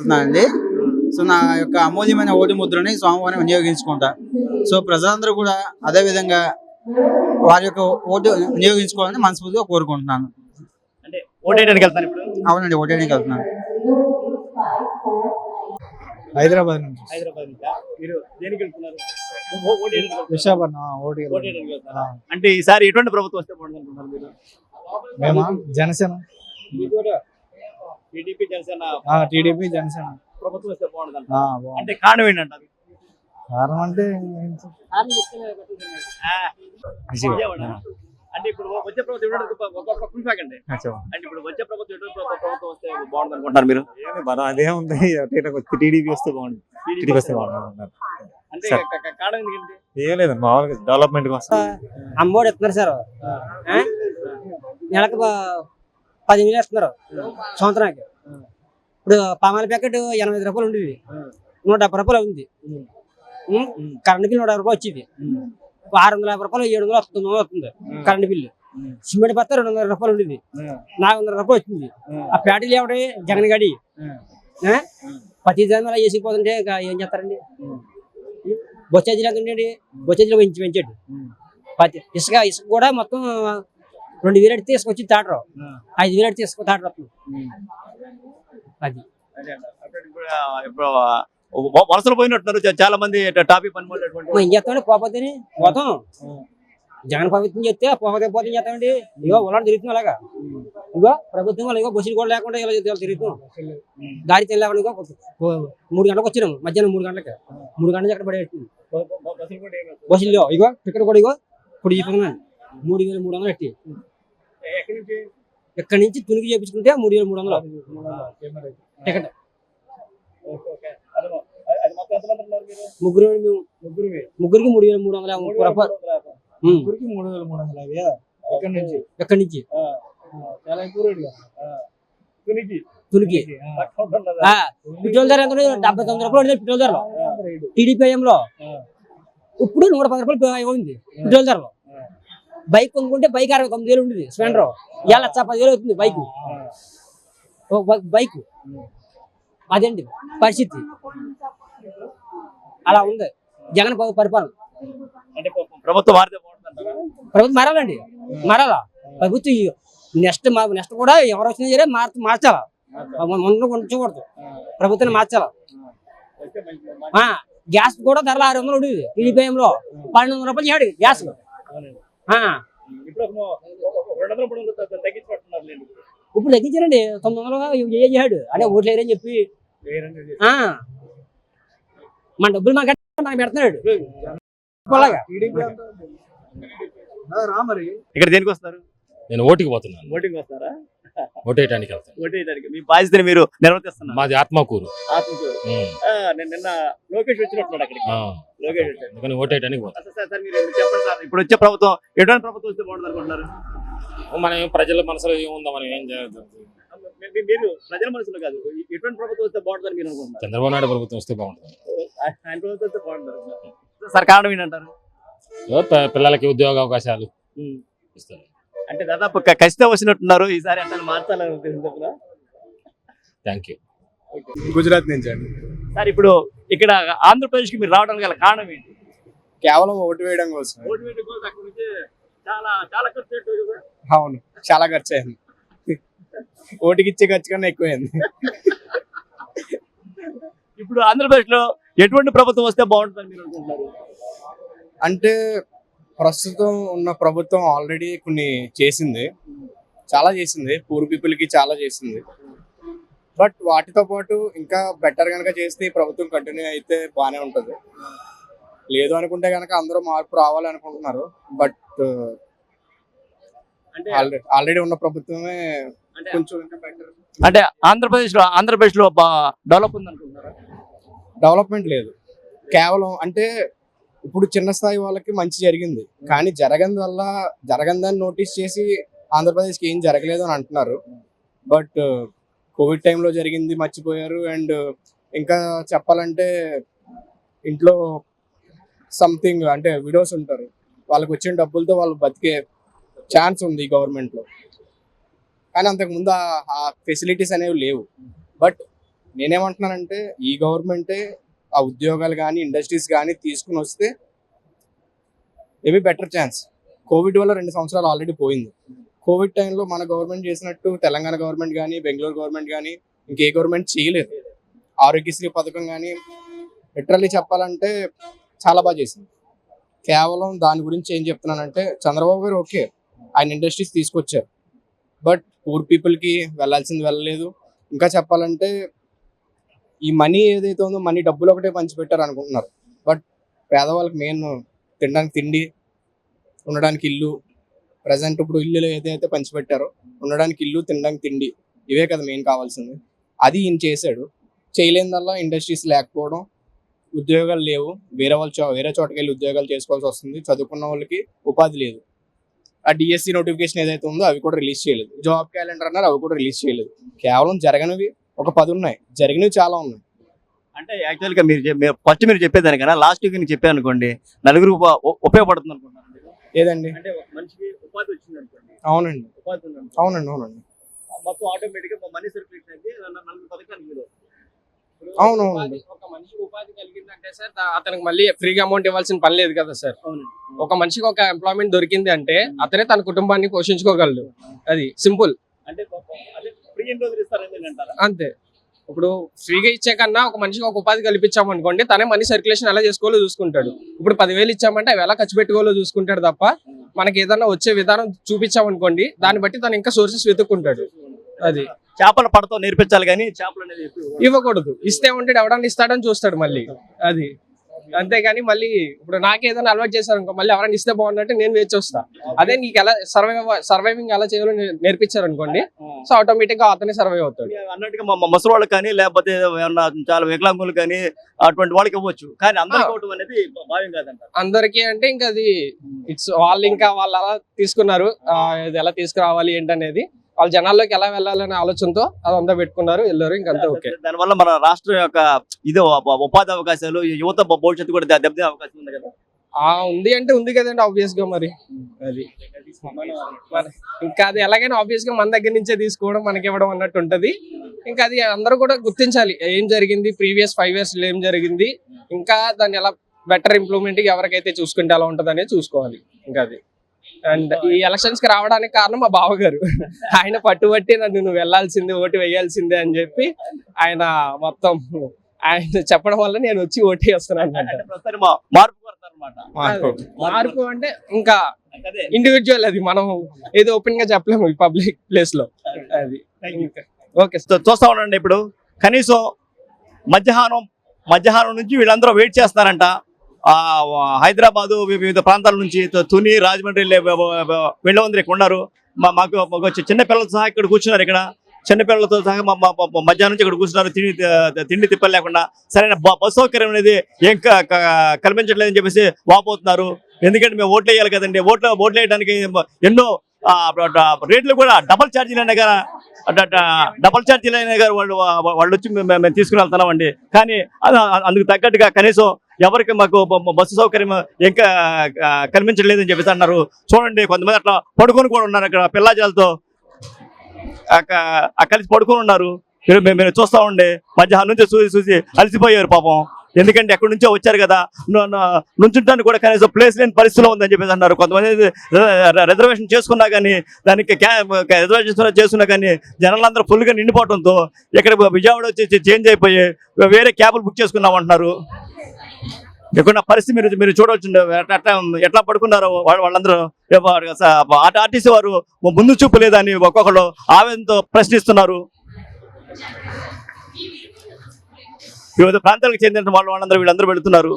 అండి. సో నా యొక్క అమూల్యమైన ఓటు ముద్రని స్వామివారిని వినియోగించుకుంటా. సో ప్రజలందరూ కూడా అదే విధంగా వారి యొక్క ఓటు వినియోగించుకోవాలని మనస్ఫూర్తిగా కోరుకుంటున్నాను. అంటే ఓటేయడానికి వెళ్తాను ఇప్పుడు. అవునండి, ఓటేయడానికి వెళ్తున్నాను. హైదరాబాద్ నుంచి హైదరాబాద్ నుంచి మీరు దేనికి వెళ్తున్నారు? ఓటేయడానికి వెళ్తున్నారు. విశాఖపట్నం ఓటేయడానికి వెళ్తారా? అంటే ఈసారి ఎటువంటి ప్రభుత్వం వస్తే బాగుంటుంది అనుకుంటున్నారు మీరు? మేము జనసేన టీడీపీ జనసేన టీడీపీ జనసేన ప్రభుత్వం వస్తే బాగుంటుంది బాగుంది. అంటే కారణం ఏంటంటారు? కారణం అంటే విజయవాడ. అంటే ఇప్పుడు వచ్చే ప్రభుత్వం ఒక ఫుల్ ఫ్యాక్ అండి. అంటే ఇప్పుడు వచ్చే ప్రభుత్వం ఎటువంటి ప్రభుత్వం వస్తే బాగుంటుంది అనుకుంటున్నారు మీరు? అదేముంది టీడీపీ వస్తే బాగుంటుంది. టీడీపీ వస్తే బాగుంటుంది అంటే కారణం ఎందుకంటే ఏం లేదు, మామూలుగా డెవలప్మెంట్ కోసం. అమ్మఒడి ఇస్తున్నారు సార్. నెలకు 10,000 ఇస్తున్నారు సంవత్సరానికి. ఇప్పుడు పామాల ప్యాకెట్ 85 రూపాయలు ఉండేది, 170 రూపాయలు ఉంది. కరెంట్ బిల్లు 150 రూపాయలు వచ్చేది. 650 రూపాయలు 700 వస్తుంది కరెంట్ బిల్లు. సిమెంట్ బత్త 200 రూపాయలు ఉండేది, 400 రూపాయలు వచ్చింది. ఆ ప్యాటీలు ఎవడే జగన్ గడి ప్రతి దాని వల్ల వేసిపోతుంటే ఏం చేస్తారండి? బొచ్చేజీలు ఎంత ఉండేది, బొచ్చేజీలు పెంచాడు. ఇసుక కూడా మొత్తం 2,000 అడితే తీసుకొచ్చి తాటరు, 5,000 అడితే తీసుకొ తాటరు వస్తుంది. అది ఇప్పుడు వలసలు పోయినట్టున్నారు చాలా మంది టాపిక్ పని ఏం చేస్తామండి? పోతే పోతాం. జగన్ ప్రభుత్వం చేస్తే పోతే పోతే చేస్తామండి. ఇగో ఉల్లాంటి తిరుగుతున్నాం అలాగా. ఇగో ప్రభుత్వం వల్ల ఇగో బస్సులు కూడా లేకుండా ఇలా తిరుగుతాం. దారి తెలియకుండా ఇగో 3 గంటలకు వచ్చినాం, మధ్యాహ్నం 3 గంటలకి. 3 గంటలకు ఎక్కడ పడేస్తుంది బస్సులు. ఇగో టికెట్ కూడా ఇగో ఇప్పుడు చెప్తున్నాను 3,300 ఎట్టి. ఎక్కడి నుంచి తునికి చేపించుకుంటే 3,300 టికెట్. ముగ్గురికి 3,330 రూపాయలు. ఎక్కడి నుంచి తునికి పెట్రోల్ ధర ఎంత? 79 రూపాయలు పెట్రోల్ ధరలో టీడీపీ హయాంలో. ఇప్పుడు 110 రూపాయలు ఉంది పెట్రోల్ ధరలో. బైక్ కొనుక్కుంటే బైక్ 69,000 ఉండేది స్ప్లెండర్, ఇవాళ 10,000 అవుతుంది బైక్. అదేంటి పరిస్థితి? అలా ఉంది జగన్ పరిపాలన. ప్రభుత్వం మారాలండి, మారాలా ప్రభుత్వం. నెక్స్ట్ కూడా ఎవరు వచ్చినా సరే మార్చాలా, ఉంచకూడదు. ప్రభుత్వాన్ని మార్చాలా. గ్యాస్ కూడా ధరలు 600 ఉండేది టీడీపీ లో, 1,200 రూపాయలు చేయడు గ్యాస్. ఇప్పుడు తగ్గించారండి 900 చేయడు. అదే ఓట్లు వేయరని చెప్పి మన డబ్బులు మనకు పెడుతున్నాడు. ఇక్కడ దేనికి వస్తారు? నేను ఓటికి పోతున్నాను. ఓటింగ్ వస్తారా? ఓటేయడానికి వెళ్తాను. ఓటేయడానికి మీ బాధ్యతని మీరు నిర్వర్తిస్తున్నారు. మాది ఆత్మకూరు. నిన్న లోకేష్ వచ్చినట్టున్నాడు అక్కడికి. లోకేష్ వచ్చాడు. అందుకని ఓటేయడానికి పోతాను. సార్ మీరు చెప్పండి సార్, ఇప్పుడు వచ్చే ప్రభుత్వం ఎటువంటి ప్రభుత్వం వస్తే బాగుంటుంది అనుకుంటున్నారు? మనం ప్రజల మనసులో ఏముందో మనం ఏం చేయదు. మీరు ప్రజల మనసులో కాదు, ఎటువంటి ప్రభుత్వం వస్తే బాగుంటుందని మీరు అనుకుంటున్నారు? చంద్రబాబు నాయుడు ప్రభుత్వం వస్తే బాగుంటుంది. ఆయన ప్రభుత్వం వస్తే బాగుంటుంది సార్. కారణం ఏంటంటారు? పిల్లలకి ఉద్యోగ అవకాశాలు ఇస్తారు. అంటే దాదాపు ఖచ్చితంగా వచ్చినట్టున్నారు ఈసారి. అంటే మార్చాలని థ్యాంక్ యూ. గుజరాత్ నుంచి అండి. సార్ ఇప్పుడు ఇక్కడ ఆంధ్రప్రదేశ్ కి మీరు రావడానికి గల కారణం ఏంటి? కేవలం ఓటు వేయడం కోసం. ఓటు వేయడం కోసం అక్కడ నుంచి చాలా ఖర్చు అయ్యేది కదా? అవును, చాలా ఖర్చు అయింది. ఓటుకి ఇచ్చే ఖర్చు కన్నా ఎక్కువైంది. ఇప్పుడు ఆంధ్రప్రదేశ్ లో ఎటువంటి ప్రభుత్వం వస్తే బాగుంటుందని మీరు అనుకుంటున్నారు? అంటే ప్రస్తుతం ఉన్న ప్రభుత్వం ఆల్రెడీ కొన్ని చేసింది, చాలా చేసింది. పూర్ పీపుల్ కి చాలా చేసింది. బట్ వాటితో పాటు ఇంకా బెటర్ కనుక చేస్తే ఈ ప్రభుత్వం కంటిన్యూ అయితే బాగానే ఉంటుంది. లేదు అనుకుంటే కనుక అందరూ మార్పు రావాలనుకుంటున్నారు. బట్ ఆల్రెడీ ఉన్న ప్రభుత్వమే కొంచెం ఇంకా బెటర్. అంటే ఆంధ్రప్రదేశ్ లో డెవలప్ ఉంది అనుకుంటున్నారా? డెవలప్మెంట్ లేదు. కేవలం అంటే ఇప్పుడు చిన్న స్థాయి వాళ్ళకి మంచి జరిగింది, కానీ జరగందని నోటీస్ చేసి ఆంధ్రప్రదేశ్కి ఏం జరగలేదు అని అంటున్నారు. బట్ కోవిడ్ టైంలో జరిగింది మర్చిపోయారు. అండ్ ఇంకా చెప్పాలంటే ఇంట్లో సంథింగ్ అంటే విడోస్ ఉంటారు, వాళ్ళకి వచ్చిన డబ్బులతో వాళ్ళు బతికే ఛాన్స్ ఉంది గవర్నమెంట్లో. కానీ అంతకుముందు ఆ ఫెసిలిటీస్ అనేవి లేవు. బట్ నేనేమంటున్నానంటే ఈ గవర్నమెంటే ఆ ఉద్యోగాలు కానీ ఇండస్ట్రీస్ కానీ తీసుకుని వస్తే మేబీ బెటర్ ఛాన్స్. కోవిడ్ వల్ల 2 సంవత్సరాలు ఆల్రెడీ పోయింది. కోవిడ్ టైంలో మన గవర్నమెంట్ చేసినట్టు తెలంగాణ గవర్నమెంట్ కానీ బెంగళూరు గవర్నమెంట్ కానీ ఇంకే గవర్నమెంట్ చేయలేదు. ఆరోగ్యశ్రీ పథకం కానీ లిటరల్లీ చెప్పాలంటే చాలా బాగా చేసింది. కేవలం దాని గురించి ఏం చెప్తున్నానంటే చంద్రబాబు గారు ఓకే ఆయన ఇండస్ట్రీస్ తీసుకొచ్చారు, బట్ పూర్ పీపుల్కి వెళ్ళాల్సింది వెళ్ళలేదు. ఇంకా చెప్పాలంటే ఈ మనీ ఏదైతే ఉందో మనీ డబ్బులు ఒకటే పంచిపెట్టారు అనుకుంటున్నారు, బట్ పేదవాళ్ళకి మెయిన్ తినడానికి తిండి, ఉండడానికి ఇల్లు, ప్రజెంట్ ఇప్పుడు ఇల్లు ఏదైతే పంచిపెట్టారో ఉండడానికి ఇల్లు తినడానికి తిండి ఇవే కదా మెయిన్ కావాల్సింది. అది ఈయన చేశాడు. చేయలేనిదల్లా ఇండస్ట్రీస్ లేకపోవడం, ఉద్యోగాలు లేవు, వేరే చోటకి వెళ్ళి ఉద్యోగాలు చేసుకోవాల్సి వస్తుంది. చదువుకున్న వాళ్ళకి ఉపాధి లేదు. ఆ డిఎస్సి నోటిఫికేషన్ ఏదైతే ఉందో అవి కూడా రిలీజ్ చేయలేదు. జాబ్ క్యాలెండర్ అన్నారు అవి కూడా రిలీజ్ చేయలేదు. కేవలం జరగనివి ఒక 10 ఉన్నాయి, జరిగినవి చాలా ఉన్నాయి. అంటే యాక్చువల్గా మీరు ఫస్ట్ మీరు చెప్పేదానికన్నా లాస్ట్ నేను చెప్పాను అనుకోండి, నలుగురు ఉపయోగపడుతుంది అనుకుంటున్నాను. ఏదండి? అంటే ఒక మనిషికి ఉపాధి వచ్చింది అనుకోండి, అవునండి ఉపాధి ఉంది అనుకోండి, అవునండి మొత్తం ఆటోమేటిక్గా మనీ సర్క్యులేషన్ అయితే 4 పథకాలు మీరు అవునవునండి. ఒక మనిషికి ఉపాధి కలిగిందంటే సార్ అతనికి మళ్ళీ ఫ్రీగా అమౌంట్ ఇవ్వాల్సిన పని లేదు కదా సార్. ఒక మనిషికి ఒక ఎంప్లాయ్మెంట్ దొరికింది అంటే అతనే తన కుటుంబాన్ని పోషించుకోగలడు. అది సింపుల్. అంటే ఫ్రీ ఎన్ని రోజులు ఇస్తారని అంటారా? అంతే. ఇప్పుడు ఫ్రీగా ఇచ్చే కన్నా ఒక మనిషికి ఒక ఉపాధి కల్పించాము అనుకోండి, తనే మనీ సర్క్యులేషన్ ఎలా చేసుకోవాలో చూసుకుంటాడు. ఇప్పుడు 10,000 ఇచ్చామంటే అవి ఎలా ఖర్చు పెట్టుకోవాలో చూసుకుంటాడు తప్ప మనకి ఏదైనా వచ్చే విధానం చూపించామనుకోండి దాన్ని బట్టి తను ఇంకా సోర్సెస్ వెతుక్కుంటాడు. అది చేపల పడతో నేర్పించాలి కానీ చేపలు అనేది ఇవ్వకూడదు. ఇస్తే ఉంటాడు, ఎవడన్నా ఇస్తాడని చూస్తాడు మళ్ళీ. అది అంతేగాని మళ్ళీ ఇప్పుడు నాకేదైనా అలవాటు చేశారు అనుకో, మళ్ళీ ఎవరైనా ఇస్తే బాగుందంటే నేను వేచి వస్తా. అదే నీకు ఎలా సర్వైవింగ్ ఎలా చేయాలో నేర్పించారు అనుకోండి, సో ఆటోమేటిక్ గా అతనే సర్వైవ్ అవుతాడు. అన్నట్టుగా ముసలి వాళ్ళకి కానీ లేకపోతే ఏమన్నా చాలా వికలాంగులు కానీ అటువంటి వాళ్ళకి ఇవ్వచ్చు, కానీ అందరికి ఇవ్వడం అనేది భావ్యం కాదంట. అందరికీ అంటే ఇంకా అది ఇట్స్ వాళ్ళు అలా తీసుకున్నారు. ఇది ఎలా తీసుకురావాలి ఏంటనేది వాళ్ళ జనాల్లోకి ఎలా వెళ్ళాలనే ఆలోచనతో అదంతా పెట్టుకున్నారు, వెళ్ళారు, ఇంకంతా ఓకే. దానివల్ల మన రాష్ట్రం యొక్క ఇది ఉపాధి అవకాశాలు, యువత భవిష్యత్తు కూడా దెబ్బతినే అవకాశం ఉంది కదా. ఉంది అంటే ఉంది కదండి ఆబ్వియస్ గా. మరి అది మరి ఇంకా అది ఎలాగైనా ఆబ్వియస్ గా మన దగ్గర నుంచే తీసుకోవడం మనకి ఇవ్వడం అన్నట్టు ఉంటది. ఇంకా అది అందరూ కూడా గుర్తించాలి ఏం జరిగింది, ప్రీవియస్ 5 years ఏం జరిగింది, ఇంకా దాన్ని ఎలా బెటర్ ఇంప్రూవ్మెంట్ ఎవరికైతే చూసుకుంటే ఎలా ఉంటుంది అనేది చూసుకోవాలి. ఇంకా అది అండ్ ఈ ఎలక్షన్స్ కి రావడానికి కారణం మా బావగారు. ఆయన పట్టుబట్టి నన్ను నువ్వు వెళ్లాల్సిందే, ఓటు వేయాల్సిందే అని చెప్పి ఆయన మొత్తం ఆయన చెప్పడం వల్ల నేను వచ్చి ఓటు వేస్తున్నాను. మార్పు అంటే ఇంకా ఇండివిజువల్, అది మనం ఏదో ఓపెన్ గా చెప్పలేము పబ్లిక్ ప్లేస్ లో. అది ఓకే, చూస్తా ఉండండి. ఇప్పుడు కనీసం మధ్యాహ్నం నుంచి వీళ్ళందరూ వెయిట్ చేస్తున్నారంట. హైదరాబాదు వివిధ ప్రాంతాల నుంచి తుని, రాజమండ్రి వీళ్ళందరూ ఇక్కడ ఉన్నారు. మాకు చిన్న పిల్లలతో సహా ఇక్కడ కూర్చున్నారు. ఇక్కడ చిన్నపిల్లలతో సహా మధ్యాహ్నం నుంచి ఇక్కడ కూర్చున్నారు, తిండి తిప్పలు లేకుండా. సరైన బస్సు సౌకర్యం అనేది ఏం కల్పించట్లేదని చెప్పేసి వాపోతున్నారు. ఎందుకంటే మేము ఓట్లు వేయాలి కదండి, ఓట్లు వేయడానికి ఎన్నో రేట్లు కూడా డబల్ ఛార్జీలు అయినా కానీ వాళ్ళు వచ్చి మేము తీసుకుని వెళ్తున్నామండి. కానీ అందుకు తగ్గట్టుగా కనీసం ఎవరికి మాకు బస్సు సౌకర్యం ఇంకా కల్పించలేదని చెప్పేసి అన్నారు. చూడండి, కొంతమంది అట్లా పడుకొని కూడా ఉన్నారు అక్కడ పిల్లాజాలతో కలిసి పడుకొని ఉన్నారు. మీరు చూస్తా ఉండే మధ్యాహ్నం నుంచి చూసి అలసిపోయారు పాపం. ఎందుకంటే ఎక్కడి నుంచో వచ్చారు కదా, నుంచుంటానికి కూడా కనీసం ప్లేస్ లేని పరిస్థితిలో ఉందని చెప్పేసి అన్నారు. కొంతమంది రిజర్వేషన్ చేసుకున్నా కానీ, దానికి రిజర్వేషన్ చేసుకున్నా కానీ జనాలందరూ ఫుల్గా నిండిపోవడంతో ఇక్కడ విజయవాడ వచ్చి చేంజ్ అయిపోయి వేరే క్యాబులు బుక్ చేసుకున్నామంటున్నారు. ఇక్కడ పరిస్థితి మీరు చూడవచ్చు, ఎట్లా పడుకున్నారో వాళ్ళందరూ. ఆర్టీసీ వారు ముందు చూపు లేదని ఒక్కొక్కరు ఆవేదనతో ప్రశ్నిస్తున్నారు. వివిధ ప్రాంతాలకు చెందిన వాళ్ళందరూ వీళ్ళందరూ వెళుతున్నారు.